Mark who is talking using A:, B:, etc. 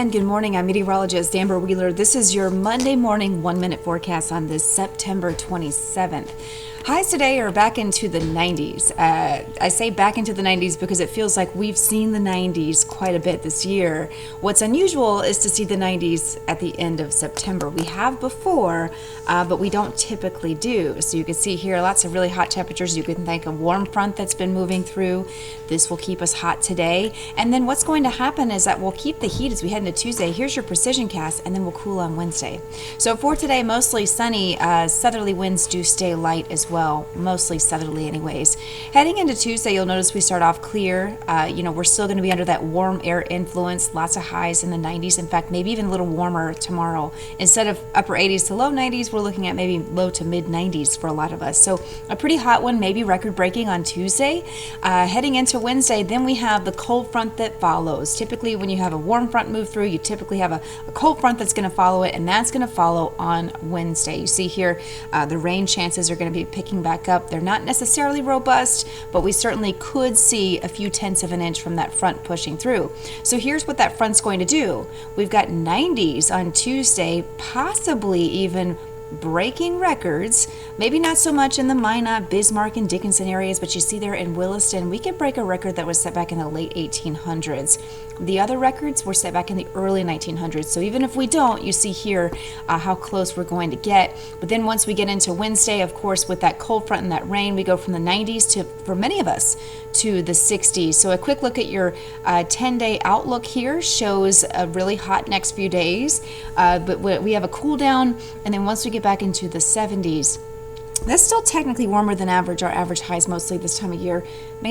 A: And good morning, I'm meteorologist Amber Wheeler. This is your Monday morning 1-minute forecast on this September 27th. Highs today are back into the 90s. I say back into the 90s because it feels like we've seen the 90s quite a bit this year. What's unusual is to see the 90s at the end of September. We have before, but we don't typically do. So you can see here lots of really hot temperatures. You can thank a warm front that's been moving through. This will keep us hot today. And then what's going to happen is that we'll keep the heat as we head into Tuesday. Here's your precision cast, and then we'll cool on Wednesday. So for today, mostly sunny. Southerly winds do stay light as well, mostly southerly anyways. Heading into Tuesday, you'll notice we start off clear. We're still going to be under that warm air influence, lots of highs in the 90s. In fact, maybe even a little warmer tomorrow. Instead of upper 80s to low 90s, we're looking at maybe low to mid 90s for a lot of us. So a pretty hot one, maybe record breaking on Tuesday. Heading into Wednesday, then we have the cold front that follows. Typically, when you have a warm front move through, you typically have a cold front that's going to follow it, and that's going to follow on Wednesday. You see here, the rain chances are going to be picking back up. They're not necessarily robust, but we certainly could see a few tenths of an inch from that front pushing through. So here's what that front's going to do. We've got 90s on Tuesday, possibly even breaking records, maybe not so much in the Minot, Bismarck, and Dickinson areas, but you see there in Williston, we could break a record that was set back in the late 1800s. The other records were set back in the early 1900s. So even if we don't, you see here how close we're going to get. But then once we get into Wednesday, of course, with that cold front and that rain, we go from the 90s to, for many of us, to the 60s. So a quick look at your 10-day outlook here shows a really hot next few days. But we have a cool down, and then once we get back into the 70s, that's still technically warmer than average. Our average highs mostly this time of year, mainly